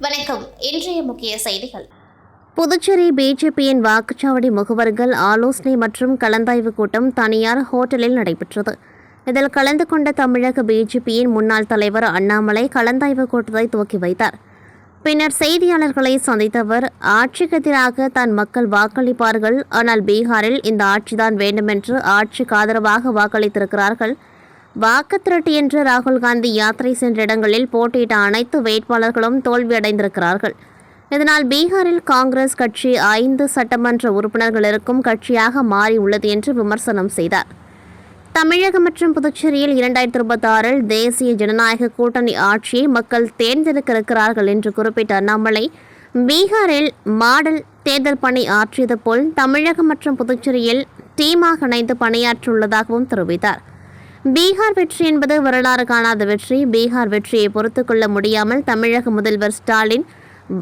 வணக்கம். இன்றைய முக்கிய செய்திகள். புதுச்சேரி பிஜேபியின் வாக்குச்சாவடி முகவர்கள் ஆலோசனை மற்றும் கலந்தாய்வு கூட்டம் தனியார் ஹோட்டலில் நடைபெற்றது. இதில் கலந்து கொண்ட தமிழக பிஜேபியின் முன்னாள் தலைவர் அண்ணாமலை கலந்தாய்வு கூட்டத்தை துவக்கி வைத்தார். பின்னர் செய்தியாளர்களை சந்தித்த அவர், ஆட்சிக்கு எதிராக தான் மக்கள் வாக்களிப்பார்கள், ஆனால் பீகாரில் இந்த ஆட்சிதான் வேண்டுமென்று ஆட்சிக்கு ஆதரவாக வாக்களித்திருக்கிறார்கள். வாக்கு திரட்டு என்று ராகுல் காந்தி யாத்திரை சென்ற இடங்களில் போட்டியிட்ட அனைத்து வேட்பாளர்களும் தோல்வியடைந்திருக்கிறார்கள். இதனால் பீகாரில் காங்கிரஸ் கட்சி 5 சட்டமன்ற உறுப்பினர்கள் இருக்கும் கட்சியாக மாறியுள்ளது என்று விமர்சனம் செய்தார். தமிழகம் மற்றும் புதுச்சேரியில் 2026 தேசிய ஜனநாயக கூட்டணி ஆட்சியை மக்கள் தேர்ந்தெடுக்க இருக்கிறார்கள் என்று குறிப்பிட்ட அண்ணாமலை, பீகாரில் மாடல் தேர்தல் பணி ஆற்றியது போல் தமிழகம் மற்றும் புதுச்சேரியில் டீமாக இணைந்து பணியாற்றியுள்ளதாகவும் தெரிவித்தார். பீகார் வெற்றி என்பது வரலாறு காணாத வெற்றி. பீகார் வெற்றியை பொறுத்துக் கொள்ள முடியாமல் தமிழக முதல்வர் ஸ்டாலின்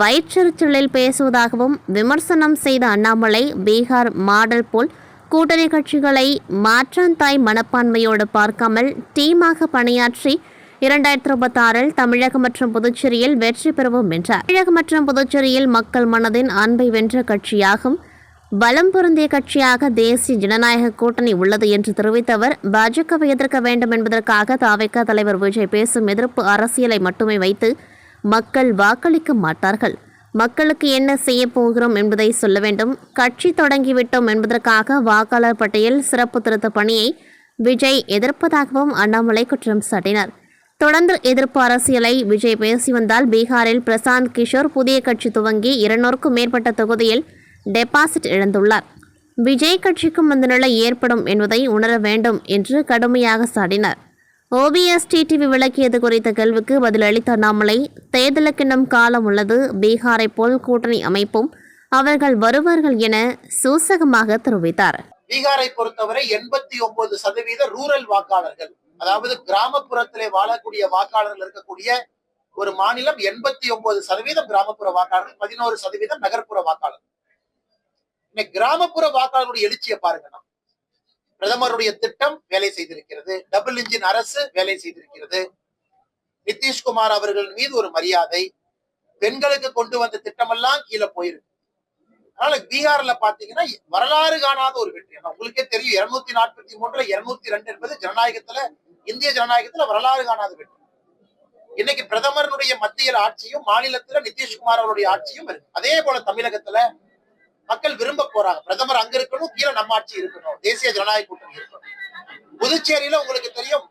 வயிற்றெரிச்சலில் பேசுவதாகவும் விமர்சனம் செய்த அண்ணாமலை, பீகார் மாடல் போல் கூட்டணி கட்சிகளை மாற்றாந்தாய் மனப்பான்மையோடு பார்க்காமல் டீமாக பணியாற்றி 2026 தமிழகம் மற்றும் புதுச்சேரியில் வெற்றி பெறுவோம் என்றார். தமிழகம் மற்றும் புதுச்சேரியில் மக்கள் மனதின் அன்பை வென்ற கட்சியாகும் பலம் பொருந்திய கட்சியாக தேசிய ஜனநாயக கூட்டணி உள்ளது என்று தெரிவித்த அவர், பாஜகவை எதிர்க்க வேண்டும் என்பதற்காக தாவேகா தலைவர் விஜய் பேசும் எதிர்ப்பு அரசியலை மட்டுமே வைத்து மக்கள் வாக்களிக்க மாட்டார்கள். மக்களுக்கு என்ன செய்ய போகிறோம் என்பதை சொல்ல வேண்டும். கட்சி தொடங்கிவிட்டோம் என்பதற்காக வாக்காளர் பட்டியல் சிறப்பு திருத்த பணியை விஜய் எதிர்ப்பதாகவும் அண்ணாமலை குற்றம் சாட்டினார். தொடர்ந்து எதிர்ப்பு அரசியலை விஜய் பேசி வந்தால் பீகாரில் பிரசாந்த் கிஷோர் புதிய கட்சி துவங்கி 200க்கும் மேற்பட்ட தொகுதியில் டெபாசிட் இழந்துள்ளார். விஜய் கட்சிக்கும் அந்த நிலை ஏற்படும் என்பதை உணர வேண்டும் என்று கடுமையாக சாடினார். ஓபிஎஸ் டிடிவி விளக்கியது குறித்த கேள்விக்கு பதிலளித்த அண்ணாமலை, தேர்தலுக்கு இன்னும் காலம் உள்ளது, பீகாரை போல் கூட்டணி அமைப்பும் அவர்கள் வருவார்கள் என சூசகமாக தெரிவித்தார். பீகாரை பொறுத்தவரை 89% ரூரல் வாக்காளர்கள், அதாவது கிராமப்புறத்திலே வாழக்கூடிய வாக்காளர்கள் இருக்கக்கூடிய ஒரு மாநிலம். 89% கிராமப்புற வாக்காளர்கள், 11% நகர்ப்புற வாக்காளர்கள். கிராமப்புற வாக்காளர்களுடைய எழுச்சியை பாருங்க. பிரதமருடைய திட்டம் வேலை செய்திருக்கிறது, டபுள் இன்ஜின் அரசு வேலை செய்திருக்கிறது, நிதிஷ்குமார் அவர்கள் மீது ஒரு மரியாதை, பெண்களுக்கு கொண்டு வந்த திட்டமெல்லாம் கீழே போயிருக்கு. அதனால பீகார்ல பாத்தீங்கன்னா வரலாறு காணாத ஒரு வெற்றி. உங்களுக்கே தெரியும், 243 202 என்பது ஜனநாயகத்துல, இந்திய ஜனநாயகத்துல வரலாறு காணாத வெற்றி. இன்னைக்கு பிரதமருடைய மத்தியில் ஆட்சியும் மாநிலத்துல நிதிஷ்குமார் அவருடைய ஆட்சியும் இருக்கு. அதே போல தமிழகத்துல மக்கள் விரும்ப போறாங்க. பிரதமர் அங்க இருக்கணும், கீழே நம்ம ஆட்சி இருக்கணும், தேசிய ஜனநாயக கூட்டணி இருக்கணும். புதுச்சேரியில உங்களுக்கு தெரியும்,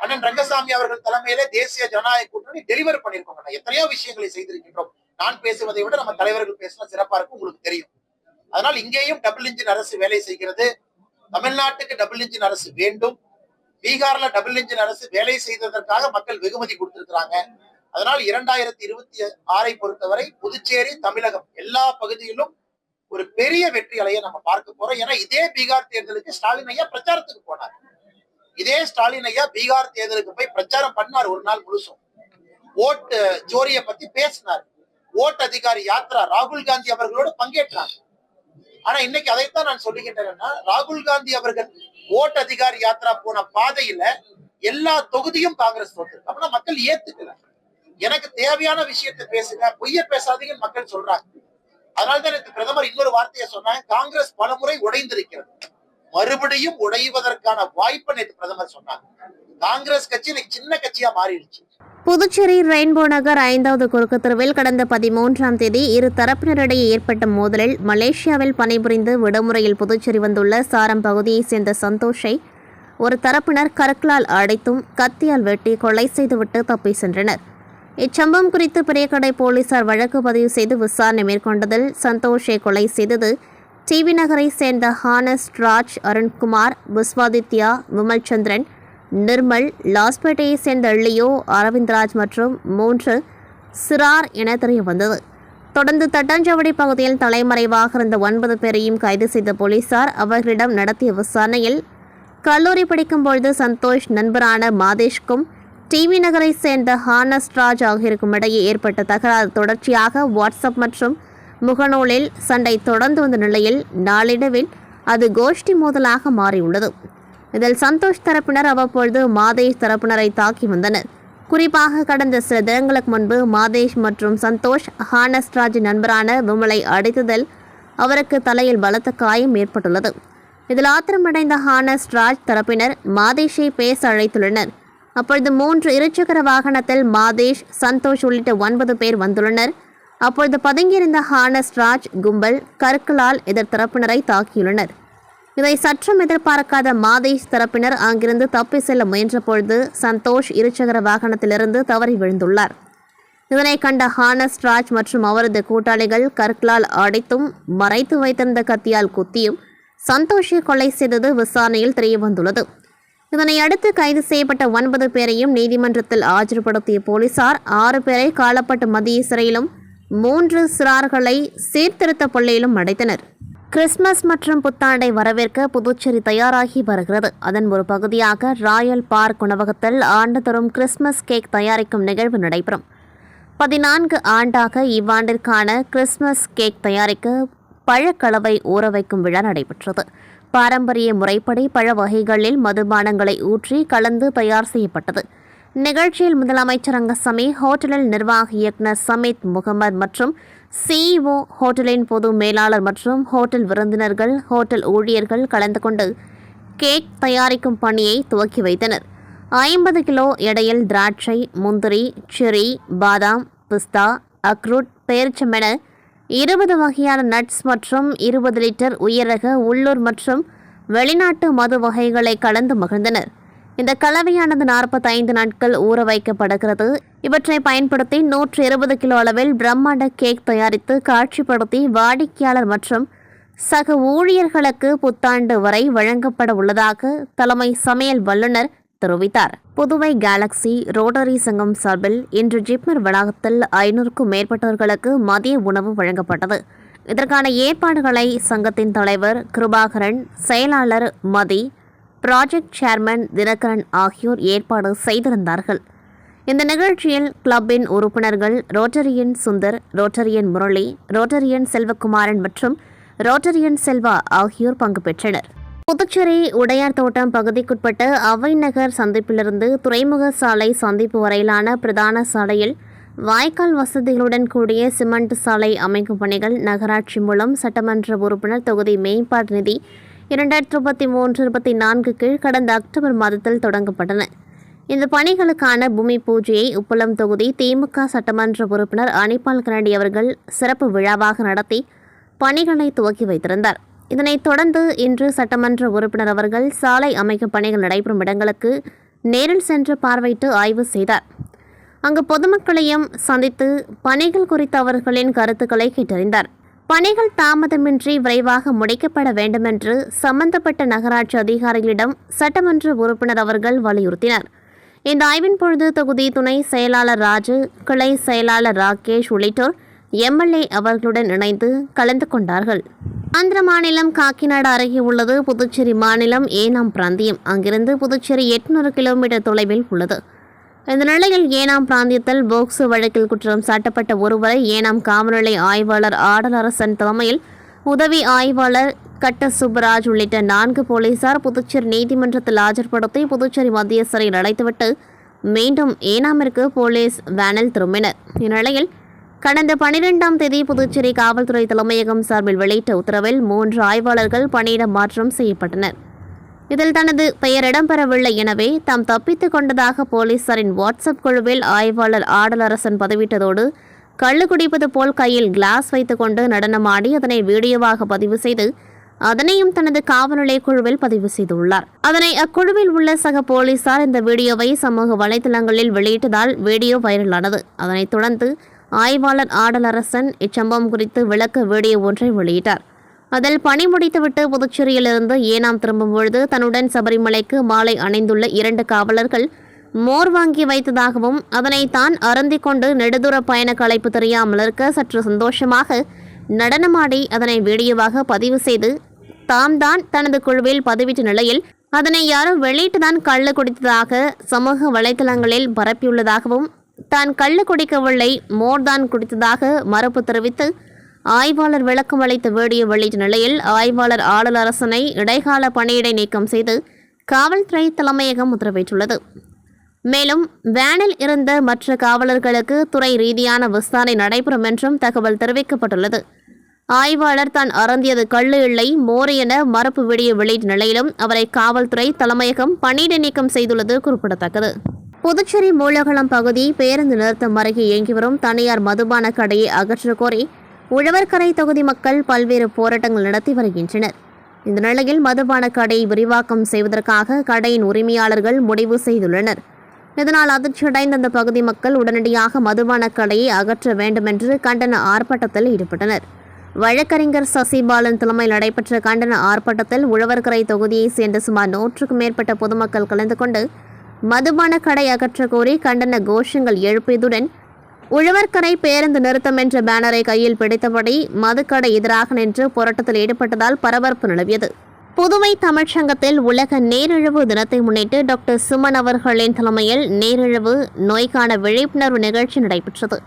அண்ணன் ரங்கசாமி அவர்கள் தலைமையில தேசிய ஜனநாயக கூட்டணி டெலிவர் பண்ணிருக்கோம். எத்தனையோ விஷயங்களை செய்திருக்கின்றோம். நான் பேசுவதை விட நம்ம தலைவர்கள் பேசினா சிறப்பா இருக்கும், உங்களுக்கு தெரியும். அதனால் இங்கேயும் டபுள் இன்ஜின் அரசு வேலை செய்கிறது. தமிழ்நாட்டுக்கு டபுள் இன்ஜின் அரசு வேண்டும். பீகார்ல டபுள் இன்ஜின் அரசு வேலை செய்ததற்காக மக்கள் வெகுமதி கொடுத்திருக்கிறாங்க. அதனால் 2026 பொறுத்தவரை புதுச்சேரி, தமிழகம் எல்லா பகுதியிலும் ஒரு பெரிய வெற்றி அலையை நம்ம பார்க்க போறோம். ஏன்னா இதே பீகார் தேர்தலுக்கு ஸ்டாலின் ஐயா பிரச்சாரத்துக்கு போனார். இதே ஸ்டாலின் ஐயா பீகார் தேர்தலுக்கு போய் பிரச்சாரம் பண்ணார். ஒரு நாள் முழுசும் ஓட்டு ஜோரிய பத்தி பேசினார். ஓட்டு அதிகாரி யாத்ரா ராகுல் காந்தி அவர்களோடு பங்கேற்றாங்க. ஆனா இன்னைக்கு அதைத்தான் நான் சொல்லுகின்றேன்னா, ராகுல் காந்தி அவர்கள் ஓட்டு அதிகாரி யாத்ரா போன பாதையில எல்லா தொகுதியும் காங்கிரஸ் தோற்று. அப்படின்னா மக்கள் ஏத்துக்கல. எனக்கு தேவையான விஷயத்தை பேசுங்க, பொய்ய பேசாதீங்கன்னு மக்கள் சொல்றாங்க. அதனால்தான் எனக்கு பிரதமர் இன்னொரு வார்த்தையை சொன்னாங்க, காங்கிரஸ் பலமுறை உடைந்திருக்கிறது, மறுபடியும் உடைவதற்கான வாய்ப்பை நேற்று பிரதமர் சொன்னாங்க. காங்கிரஸ் கட்சி இன்னைக்கு சின்ன கட்சியா மாறிடுச்சு. புதுச்சேரி ரெயின்போ நகர் 5வது குறுக்கு தெருவில் கடந்த 13ஆம் தேதி இரு தரப்பினரிடையே ஏற்பட்ட மோதலில் மலேசியாவில் பணிபுரிந்து விடுமுறையில் புதுச்சேரி வந்துள்ள சாரம் பகுதியைச் சேர்ந்த சந்தோஷை ஒரு தரப்பினர் கற்களால் அடைத்தும் கத்தியால் வெட்டி கொலை செய்துவிட்டு தப்பி சென்றனர். இச்சம்பவம் குறித்து பெரியகடை போலீசார் வழக்கு பதிவு செய்து விசாரணை மேற்கொண்டதில் சந்தோஷை கொலை செய்தது டிவி நகரை சேர்ந்த ஹானஸ்ட் ராஜ், அருண்குமார், புஷ்வாதித்யா, விமல்சந்திரன், நிர்மல், லாஸ்பேட்டையை சேர்ந்த லியோ, அரவிந்த்ராஜ் மற்றும் 3 சிறார் என தெரிய வந்தது. தொடர்ந்து தட்டாஞ்சாவடி பகுதியில் தலைமறைவாக இருந்த 9 பேரையும் கைது செய்த போலீசார் அவர்களிடம் நடத்திய விசாரணையில் கல்லூரி படிக்கும்பொழுது சந்தோஷ் நண்பரான மாதேஷ்கும் டிவி நகரை சேர்ந்த ஹானஸ்ட் ராஜ் ஆகியோருக்கும் இடையே ஏற்பட்ட தகராறு தொடர்ச்சியாக வாட்ஸ்அப் மற்றும் முகநூலில் சண்டை தொடர்ந்து வந்த நிலையில் நாளிடவில் அது கோஷ்டி மோதலாக மாறியுள்ளது. இதில் சந்தோஷ் தரப்பினர் அவ்வப்பொழுது மாதேஷ் தரப்பினரை தாக்கி வந்தனர். குறிப்பாக கடந்த சில தினங்களுக்கு முன்பு மாதேஷ் மற்றும் சந்தோஷ் ஹானஸ்ராஜ் நண்பரான விமலை அடித்ததில் அவருக்கு தலையில் பலத்த காயம் ஏற்பட்டுள்ளது. இதில் ஆத்திரமடைந்த ஹானஸ்ராஜ் தரப்பினர் மாதேஷை பேச அழைத்துள்ளனர். அப்பொழுது 3 இருசக்கர வாகனத்தில் மாதேஷ், சந்தோஷ் உள்ளிட்ட 9 பேர் வந்துள்ளனர். அப்பொழுது பதுங்கியிருந்த ஹானஸ்ராஜ் கும்பல் கற்களால் எதிர்த்தரப்பினரை தாக்கியுள்ளனர். இதை சற்றும் எதிர்பார்க்காத மாதேஷ் தரப்பினர் அங்கிருந்து தப்பி செல்ல முயன்றபொழுது சந்தோஷ் இருசக்கர வாகனத்திலிருந்து தவறி விழுந்துள்ளார். இதனை கண்ட ஹானஸ்ராஜ் மற்றும் அவரது கூட்டாளிகள் கற்களால் அடித்தும் மறைத்து வைத்திருந்த கத்தியால் குத்தியும் சந்தோஷை கொலை செய்தது விசாரணையில் தெரியவந்துள்ளது. இதனை அடுத்து கைது செய்யப்பட்ட 9 பேரையும் நீதிமன்றத்தில் ஆஜர்படுத்திய போலீசார் 6 பேரை காலப்பட்டு மத்திய சிறையிலும் 3 சிறார்களை சீர்திருத்த பள்ளியிலும் அடைத்தனர். கிறிஸ்துமஸ் மற்றும் புத்தாண்டை வரவேற்க புதுச்சேரி தயாராகி வருகிறது. அதன் ஒரு பகுதியாக ராயல் பார்க் உணவகத்தில் ஆண்டுதோறும் கிறிஸ்துமஸ் கேக் தயாரிக்கும் நிகழ்வு நடைபெறும். 14 ஆண்டாக இவ்வாண்டிற்கான கிறிஸ்துமஸ் கேக் தயாரிக்க பழக்கலவை ஊற வைக்கும் விழா நடைபெற்றது. பாரம்பரிய முறைப்படி பழ வகைகளில் மதுபானங்களை ஊற்றி கலந்து தயார் செய்யப்பட்டது. நிகழ்ச்சியில் முதலமைச்சர் ரங்கசாமி, ஹோட்டலில் நிர்வாக இயக்குநர் சமீத் முகமது மற்றும் CEO ஹோட்டலின் பொது மேலாளர் மற்றும் ஹோட்டல் விருந்தினர்கள், ஹோட்டல் ஊழியர்கள் கலந்து கொண்டு கேக் தயாரிக்கும் பணியை துவக்கி வைத்தனர். 50 கிலோ எடையில் திராட்சை, முந்திரி, செர்ரி, பாதாம், பிஸ்தா, அக்ரூட், பேரிச்சமென 20 வகையான நட்ஸ் மற்றும் 20 லிட்டர் உயரக உள்ளூர் மற்றும் வெளிநாட்டு மது வகைகளை கலந்து மகிழ்ந்தனர். இந்த கலவையானது 45 நாட்கள் ஊற வைக்கப்படுகிறது. இவற்றை பயன்படுத்தி 120 கிலோ அளவில் பிரம்மாண்ட கேக் தயாரித்து காட்சிப்படுத்தி வாடிக்கையாளர் மற்றும் சக ஊழியர்களுக்கு புத்தாண்டு வரை வழங்கப்பட உள்ளதாக தலைமை சமையல் வல்லுநர் தெரிவித்தார். புதுவை கேலக்ஸி ரோட்டரி சங்கம் சார்பில் இன்று ஜிப்மர் வளாகத்தில் 500க்கும் மேற்பட்டவர்களுக்கு மதிய உணவு வழங்கப்பட்டது. இதற்கான ஏற்பாடுகளை சங்கத்தின் தலைவர் கிருபாகரன், செயலாளர் மதி, ப்ராஜெக்ட் சேர்மன் தினகரன் ஆகியோர் ஏற்பாடு செய்திருந்தார்கள். இந்த நிகழ்ச்சியில் கிளப்பின் உறுப்பினர்கள் Rotarian Sundar, Rotarian Murali, Rotarian Selvakumaran மற்றும் ரோட்டரியன் செல்வா ஆகியோர் பங்கு பெற்றனர். புதுச்சேரி உடையார் தோட்டம் பகுதிக்குட்பட்ட அவைநகர் சந்திப்பிலிருந்து துறைமுக சாலை சந்திப்பு வரையிலான பிரதான சாலையில் வாய்க்கால் வசதிகளுடன் கூடிய சிமெண்ட் சாலை அமைக்கும் பணிகள் நகராட்சி மூலம் சட்டமன்ற உறுப்பினர் தொகுதி மேம்பாட்டு நிதி 2023-24 கீழ் கடந்த அக்டோபர் மாதத்தில் தொடங்கப்பட்டன. இந்த பணிகளுக்கான பூமி பூஜையை உப்பளம் தொகுதி திமுக சட்டமன்ற உறுப்பினர் அனிபால் கனடி அவர்கள் சிறப்பு விழாவாக நடத்தி பணிகளை துவக்கி வைத்திருந்தார். இதனைத் தொடர்ந்து இன்று சட்டமன்ற உறுப்பினர் அவர்கள் சாலை அமைக்கும் பணிகள் நடைபெறும் இடங்களுக்கு நேரில் சென்று பார்வையிட்டு ஆய்வு செய்தார். அங்கு பொதுமக்களையும் சந்தித்து பணிகள் குறித்த அவர்களின் கருத்துக்களை கேட்டறிந்தார். பணிகள் தாமதமின்றி விரைவாக முடிக்கப்பட வேண்டுமென்று சம்பந்தப்பட்ட நகராட்சி அதிகாரிகளிடம் சட்டமன்ற உறுப்பினர் அவர்கள் வலியுறுத்தினார். இந்த ஆய்வின் பொழுது தொகுதி துணை செயலாளர் ராஜு, கிளை செயலாளர் ராகேஷ் உள்ளிட்டோர் MLA அவர்களுடன் இணைந்து கலந்து கொண்டார்கள். ஆந்திர மாநிலம் காக்கிநாடு அருகே உள்ளது புதுச்சேரி மாநிலம் ஏனாம் பிராந்தியம். அங்கிருந்து புதுச்சேரி 800 கிலோமீட்டர் தொலைவில் உள்ளது. இந்த நிலையில் ஏனாம் பிராந்தியத்தில் போக்சோ வழக்கில் குற்றம் சாட்டப்பட்ட ஒருவரை ஏனாம் காவல் நிலைய ஆய்வாளர் ஆடலரசன் தலைமையில் உதவி ஆய்வாளர் கட்ட சுப்பராஜ் உள்ளிட்ட 4 போலீசார் புதுச்சேரி நீதிமன்றத்தில் ஆஜர்படுத்தி புதுச்சேரி மத்திய சிறையில் அடைத்துவிட்டு மீண்டும் ஏனாமிற்கு போலீஸ் வேனில் திரும்பினர். இந்நிலையில் கடந்த 12ஆம் தேதி புதுச்சேரி காவல்துறை தலைமையகம் சார்பில் வெளியிட்ட உத்தரவில் 3 ஆய்வாளர்கள் பணியிட மாற்றம் செய்யப்பட்டனர். இதில் தனது பெயர் இடம்பெறவில்லை, எனவே தாம் தப்பித்துக் கொண்டதாக போலீசாரின் வாட்ஸ்அப் குழுவில் ஆய்வாளர் ஆடலரசன் பதிவிட்டதோடு கள்ளு குடிப்பது போல் கையில் கிளாஸ் வைத்துக்கொண்டு நடனமாடி அதனை வீடியோவாக பதிவு செய்து அதனையும் தனது காவல் நிலைய குழுவில் பதிவு செய்துள்ளார். அதனை அக்குழுவில் உள்ள சக போலீசார் இந்த வீடியோவை சமூக வலைதளங்களில் வெளியிட்டதால் வீடியோ வைரலானது. அதனைத் தொடர்ந்து ஆய்வாளர் ஆடலரசன் இச்சம்பவம் குறித்து விளக்க வீடியோ ஒன்றை வெளியிட்டார். அதில் பணி முடித்துவிட்டு புதுச்சேரியிலிருந்து ஏனாம் திரும்பும்பொழுது தன்னுடன் சபரிமலைக்கு மாலை அணிந்துள்ள 2 காவலர்கள் மோர் வாங்கி வைத்ததாகவும் அதனை தான் அருந்திக் கொண்டு நெடுதூர பயண களைப்பு தெரியாமல் இருக்க சற்று சந்தோஷமாக நடனமாடி அதனை வீடியோவாக பதிவு செய்து தாம் தான் தனது குழுவில் பதிவிட்ட நிலையில் அதனை யாரோ வெளியிட்டுதான் கள்ளு குடித்ததாக சமூக வலைதளங்களில் பரப்பியுள்ளதாகவும் தான் கள்ளு குடிக்கவில்லை, மோர்தான் குடித்ததாக மறுப்பு தெரிவித்து ஆய்வாளர் விளக்கம் அளித்த வீடியோ வெளியிட்ட நிலையில் ஆய்வாளர் ஆடலரசனை இடைக்கால பணியிடை நீக்கம் செய்து காவல்துறை தலைமையகம் உத்தரவிட்டுள்ளது. மேலும் வேனில் இருந்த மற்ற காவலர்களுக்கு துறை ரீதியான விசாரணை நடைபெறும் என்றும் தகவல் தெரிவிக்கப்பட்டுள்ளது. ஆய்வாளர் தான் அருந்தியது கள்ளு இல்லை மோர் என மறுப்பு வீடியோ வெளியிட்ட நிலையிலும் அவரை காவல்துறை தலைமையகம் பணியிடை நீக்கம் செய்துள்ளது குறிப்பிடத்தக்கது. புதுச்சேரி மூலகுளம் பகுதி பேருந்து நிறுத்தம் அருகே இயங்கி வரும் தனியார் மதுபான கடையை அகற்றக் கோரி உழவர்கரை தொகுதி மக்கள் பல்வேறு போராட்டங்கள் நடத்தி வருகின்றனர். இந்த நிலையில் மதுபான கடையை விரிவாக்கம் செய்வதற்காக கடையின் உரிமையாளர்கள் முடிவு செய்துள்ளனர். இதனால் அதிர்ச்சியடைந்த அந்த பகுதி மக்கள் உடனடியாக மதுபான கடையை அகற்ற வேண்டுமென்று கண்டன ஆர்ப்பாட்டத்தில் ஈடுபட்டனர். வழக்கறிஞர் சசிபாலன் தலைமையில் நடைபெற்ற கண்டன ஆர்ப்பாட்டத்தில் உழவர்கரை தொகுதியைச் சேர்ந்த சுமார் 100க்கும் மேற்பட்ட பொதுமக்கள் கலந்து கொண்டு மதுபான கடை அகற்ற கோரி கண்டன கோஷங்கள் எழுப்பியதுடன் உழவர்கரை பேருந்து நிறுத்தம் என்ற பேனரை கையில் பிடித்தபடி மதுக்கடை எதிராக நின்று போராட்டத்தில் ஈடுபட்டதால் பரபரப்பு நிலவியது. புதுவை தமிழ்ச்சங்கத்தில் உலக நீரிழிவு தினத்தை முன்னிட்டு டாக்டர் சுமன் அவர்களின் தலைமையில் நீரிழிவு நோய்க்கான விழிப்புணர்வு நிகழ்ச்சி நடைபெற்றது.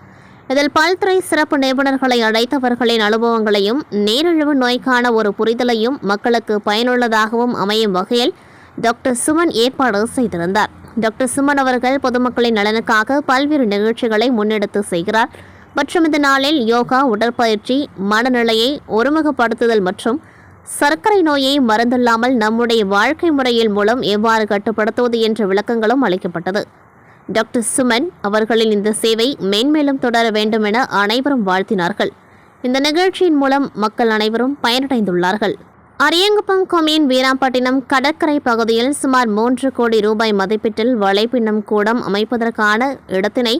இதில் பல்துறை சிறப்பு நிபுணர்களை அழைத்தவர்களின் அனுபவங்களையும் நீரிழிவு நோய்க்கான ஒரு புரிதலையும் மக்களுக்கு பயனுள்ளதாகவும் அமையும் வகையில் டாக்டர் சுமன் ஏற்பாடு செய்திருந்தார். டாக்டர் சுமன் அவர்கள் பொதுமக்களின் நலனுக்காக பல்வேறு நிகழ்ச்சிகளை முன்னெடுத்து செய்கிறார் மற்றும் இந்த நாளில் யோகா, உடற்பயிற்சி, மனநிலையை ஒருமுகப்படுத்துதல் மற்றும் சர்க்கரை நோயை மருந்தில்லாமல் நம்முடைய வாழ்க்கை முறையில் மூலம் எவ்வாறு கட்டுப்படுத்துவது என்ற விளக்கங்களும் அளிக்கப்பட்டது. டாக்டர் சுமன் அவர்களின் இந்த சேவை மேன்மேலும் தொடர வேண்டும் என அனைவரும் வாழ்த்தினார்கள். இந்த நிகழ்ச்சியின் மூலம் மக்கள் அனைவரும் பயனடைந்துள்ளார்கள். அரியங்குப்பம் கொம்யூன் வீராம்பட்டினம் கடற்கரை பகுதியில் சுமார் 3 கோடி ரூபாய் மதிப்பீட்டில் வலைப்பின்னம் கூடம் அமைப்பதற்கான இடத்தினை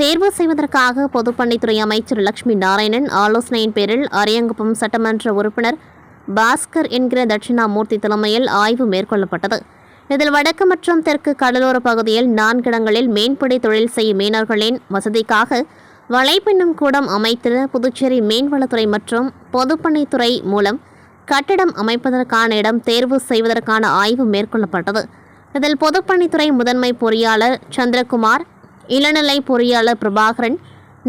தேர்வு செய்வதற்காக பொதுப்பணித்துறை அமைச்சர் லட்சுமி நாராயணன் ஆலோசனையின் பேரில் அரியங்குப்பம் சட்டமன்ற உறுப்பினர் பாஸ்கர் என்கிற தட்சிணாமூர்த்தி தலைமையில் ஆய்வு மேற்கொள்ளப்பட்டது. இதில் வடக்கு மற்றும் தெற்கு கடலோர பகுதியில் 4 இடங்களில் மீன்பிடி தொழில் செய்யும் மீனவர்களின் வசதிக்காக வலைப்பின்னம் கூடம் அமைத்து புதுச்சேரி மீன்வளத்துறை மற்றும் பொதுப்பணித்துறை மூலம் கட்டிடம் அமைப்பதற்கான இடம் தேர்வு செய்வதற்கான ஆய்வு மேற்கொள்ளப்பட்டது. இதில் பொதுப்பணித்துறை முதன்மை பொறியாளர் சந்திரகுமார், இளநிலை பொறியாளர் பிரபாகரன்,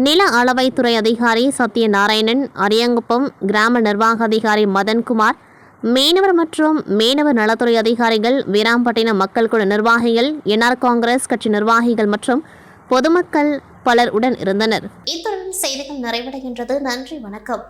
நில அளவைத்துறை அதிகாரி சத்யநாராயணன், அரியங்குப்பம் கிராம நிர்வாக அதிகாரி மதன்குமார், மீனவர் மற்றும் மீனவர் நலத்துறை அதிகாரிகள், வீராம்பட்டினம் மக்கள் குழு நிர்வாகிகள், என்ஆர் காங்கிரஸ் கட்சி நிர்வாகிகள் மற்றும் பொதுமக்கள் பலர் உடன் இருந்தனர். இத்துடன் செய்திகள் நிறைவடைகின்றது. நன்றி, வணக்கம்.